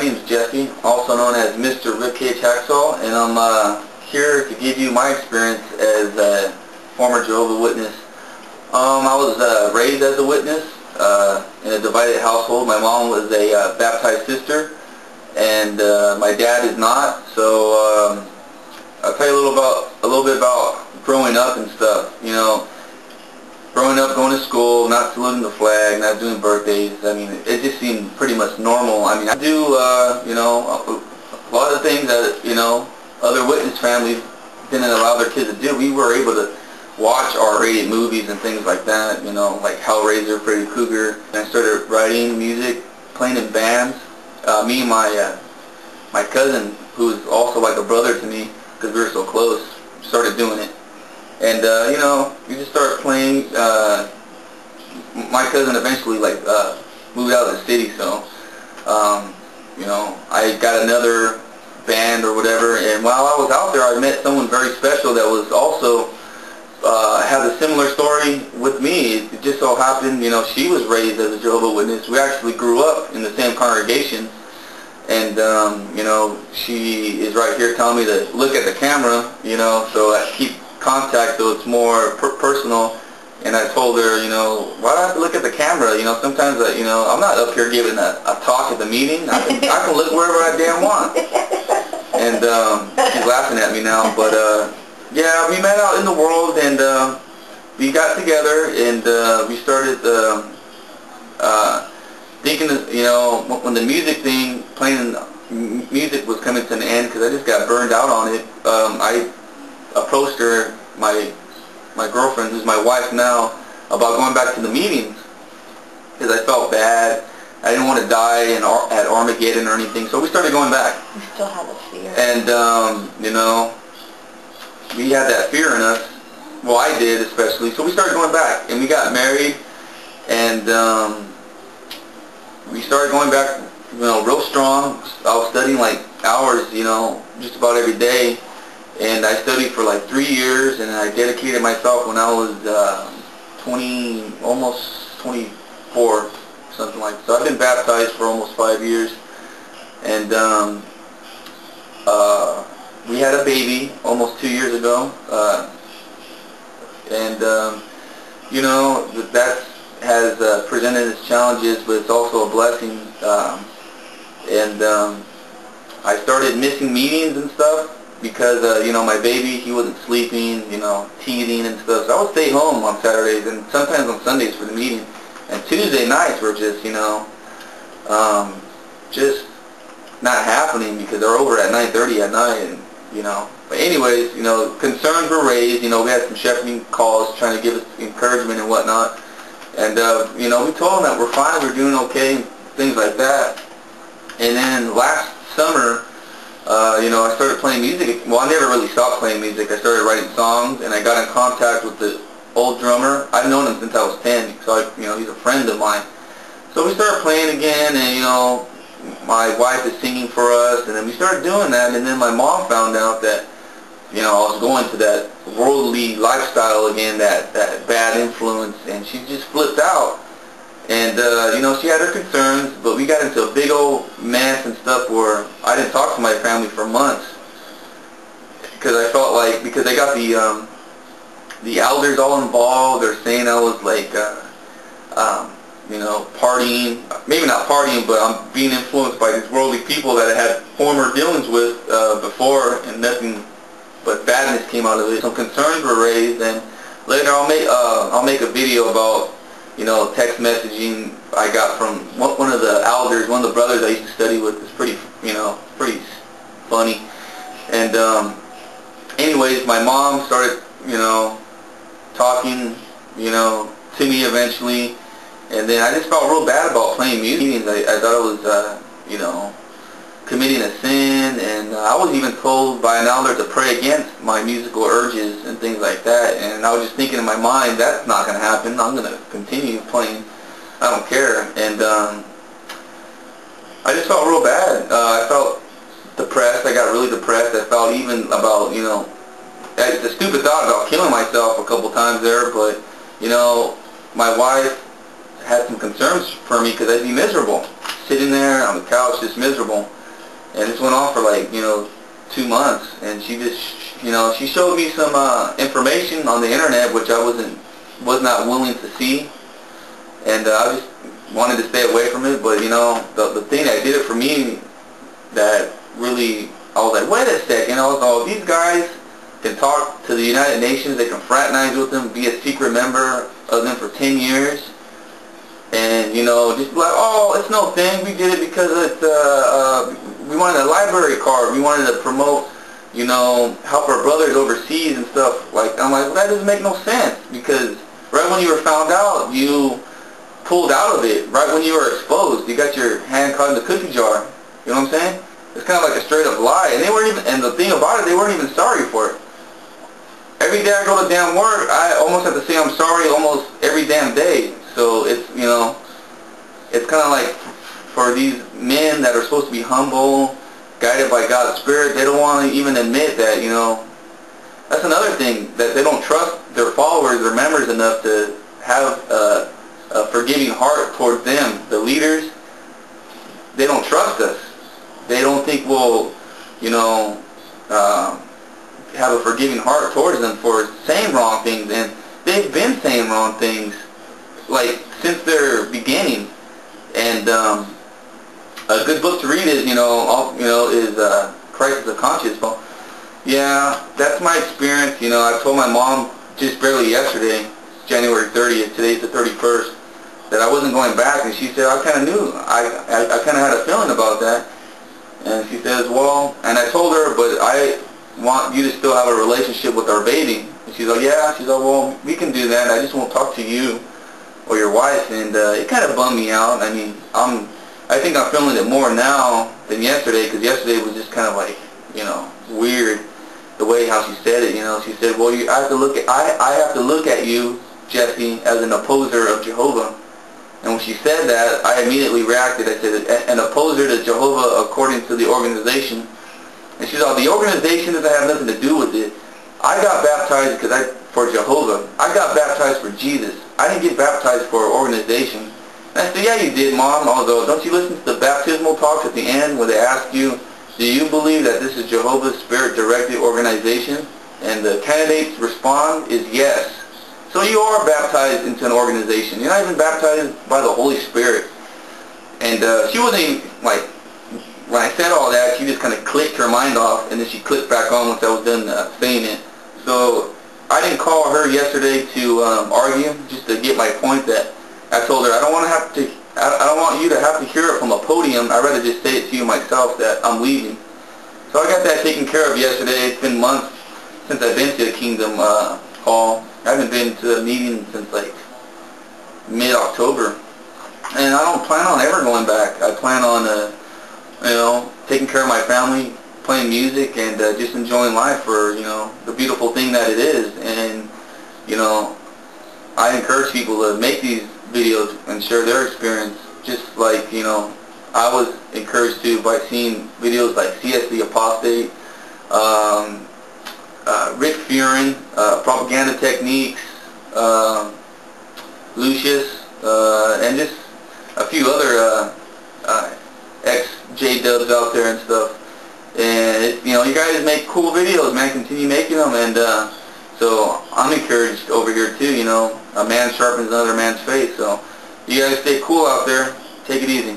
name is Jesse, also known as Mr. RibcageHacksaw, and I'm here to give you my experience as a former Jehovah's Witness. I was raised as a witness in a divided household. My mom was a baptized sister, and my dad is not. So I'll tell you a little bit about growing up and stuff. You know, growing up, going to school, not saluting the flag, not doing birthdays. I mean, it just seemed pretty much normal. I mean, I do, you know, a lot of things that, you know, other witness families didn't allow their kids to do. We were able to watch R-rated movies and things like that, you know, like Hellraiser, Freddy Krueger. And I started writing music, playing in bands. Me and my cousin, who's also like a brother to me, because we were so close, started doing it. And, you know, you just start playing. My cousin eventually, like, moved out of the city, so, you know, I got another band or whatever, and while I was out there, I met someone very special that was also, had a similar story with me. It just so happened, you know, she was raised as a Jehovah's Witness. We actually grew up in the same congregation, and, you know, she is right here telling me to look at the camera, you know, so I keep contact, so it's more personal. And I told her, you know, why do I have to look at the camera? You know, sometimes, you know, I'm not up here giving a talk at the meeting. I can look wherever I damn want. And she's laughing at me now, but yeah, we met out in the world, and we got together, and we started thinking that, you know, when the music thing, playing music was coming to an end, because I just got burned out on it. I approached her, my girlfriend, who's my wife now, about going back to the meetings, because I felt bad. I didn't want to die at Armageddon or anything, so we started going back. You still had a fear. And, you know, we had that fear in us. Well, I did especially. So we started going back, and we got married, and we started going back, you know, real strong. I was studying like hours, you know, just about every day. And I studied for like 3 years, and I dedicated myself when I was 20, almost 24, something like that. So I've been baptized for almost 5 years. And we had a baby almost 2 years ago. You know, that has presented its challenges, but it's also a blessing. I started missing meetings and stuff, because, you know, my baby, he wasn't sleeping, you know, teething and stuff. So I would stay home on Saturdays and sometimes on Sundays for the meeting. And Tuesday nights were just, you know, just not happening, because they're over at 9:30 at night, and, you know. But anyways, you know, concerns were raised. You know, we had some shepherding calls trying to give us encouragement and whatnot. And, you know, we told them that we're fine, we're doing okay, and things like that. And then last summer, you know, I started playing music. Well, I never really stopped playing music. I started writing songs, and I got in contact with the old drummer. I've known him since I was 10, so you know, he's a friend of mine. So we started playing again, and, you know, my wife is singing for us, and then we started doing that. And then my mom found out that, you know, I was going to that worldly lifestyle again, that bad influence, and she just flipped out. And, you know, she had her concerns, but we got into a big old mess and stuff where I didn't talk to my family for months, because I felt like, because they got the elders all involved. They're saying I was like, you know, partying, maybe not partying, but I'm being influenced by these worldly people that I had former dealings with before, and nothing but badness came out of it. Some concerns were raised, and later I'll make a video about, you know, text messaging I got from one of the elders, one of the brothers I used to study with. It's pretty, you know, pretty funny. And anyways, my mom started, you know, talking, you know, to me eventually, and then I just felt real bad about playing music. I thought it was, you know, committing a sin, and I was even told by an elder to pray against my musical urges and things like that. And I was just thinking in my mind, that's not going to happen. I'm going to continue playing. I don't care. And I just felt real bad. I felt depressed. I got really depressed. I felt even about, you know, it's a stupid thought about killing myself a couple times there, but, you know, my wife had some concerns for me because I'd be miserable. sitting there on the couch just miserable. And this went on for like, 2 months, and she just, she showed me some information on the internet which I was not willing to see, and I just wanted to stay away from it. But the thing that did it for me, that really, I was like, wait a second, I was like, these guys can talk to the United Nations, they can fraternize with them, be a secret member of them for 10 years, and just be like, oh, it's no thing, we did it because we wanted a library card, we wanted to promote, help our brothers overseas and stuff. Like, I'm like, well, that doesn't make no sense, because right when you were found out, you pulled out of it. Right when you were exposed, you got your hand caught in the cookie jar. You know what I'm saying? It's kind of like a straight up lie, and they weren't even, and the thing about it, they weren't even sorry for it. Every day I go to damn work, I almost have to say I'm sorry almost every damn day. So it's, it's kind of like, for these men that are supposed to be humble, guided by God's Spirit, they don't want to even admit that, that's another thing, that they don't trust their followers, their members enough to have a forgiving heart towards them. The leaders, they don't trust us. They don't think we'll, have a forgiving heart towards them for saying wrong things, and they've been saying wrong things, like, since their beginning. And a good book to read is, is Crisis of Conscience. Well, yeah, that's my experience. I told my mom just barely yesterday, January 30th, today's the 31st, that I wasn't going back, and she said, I kind of knew. I kind of had a feeling about that. And she says, well, and I told her, but I want you to still have a relationship with our baby. And she's like, yeah. She's like, well, we can do that. I just won't talk to you or your wife. And it kind of bummed me out. I mean, I think I'm feeling it more now than yesterday, because yesterday was just kind of like, weird, the way how she said it. She said, well, I have to look at you, Jesse, as an opposer of Jehovah. And when she said that, I immediately reacted. I said, an opposer to Jehovah according to the organization. And she's like, the organization doesn't have nothing to do with it. I got baptized for Jehovah. I got baptized for Jesus. I didn't get baptized for an organization. And I said, yeah, you did, Mom. Although, don't you listen to the baptismal talks at the end where they ask you, do you believe that this is Jehovah's Spirit-directed organization? And the candidates respond is yes. So you are baptized into an organization. You're not even baptized by the Holy Spirit. And she wasn't even, like, when I said all that, she just kind of clicked her mind off, and then she clicked back on once I was done saying it. So I didn't call her yesterday to argue, just to get my point. That I told her I don't want you to have to hear it from a podium. I'd rather just say it to you myself that I'm leaving. So I got that taken care of yesterday. It's been months since I've been to the Kingdom Hall. I haven't been to a meeting since like mid-October, and I don't plan on ever going back. I plan on taking care of my family, playing music, and just enjoying life for the beautiful thing that it is. And I encourage people to make these videos and share their experience, just like I was encouraged to by seeing videos like CS the Apostate, Rick Furin, Propaganda Techniques, Lucius, and just a few other ex-J-dubs out there and stuff. And you guys make cool videos, man. Continue making them. And so I'm encouraged over here too. A man sharpens another man's face. So you guys stay cool out there. Take it easy.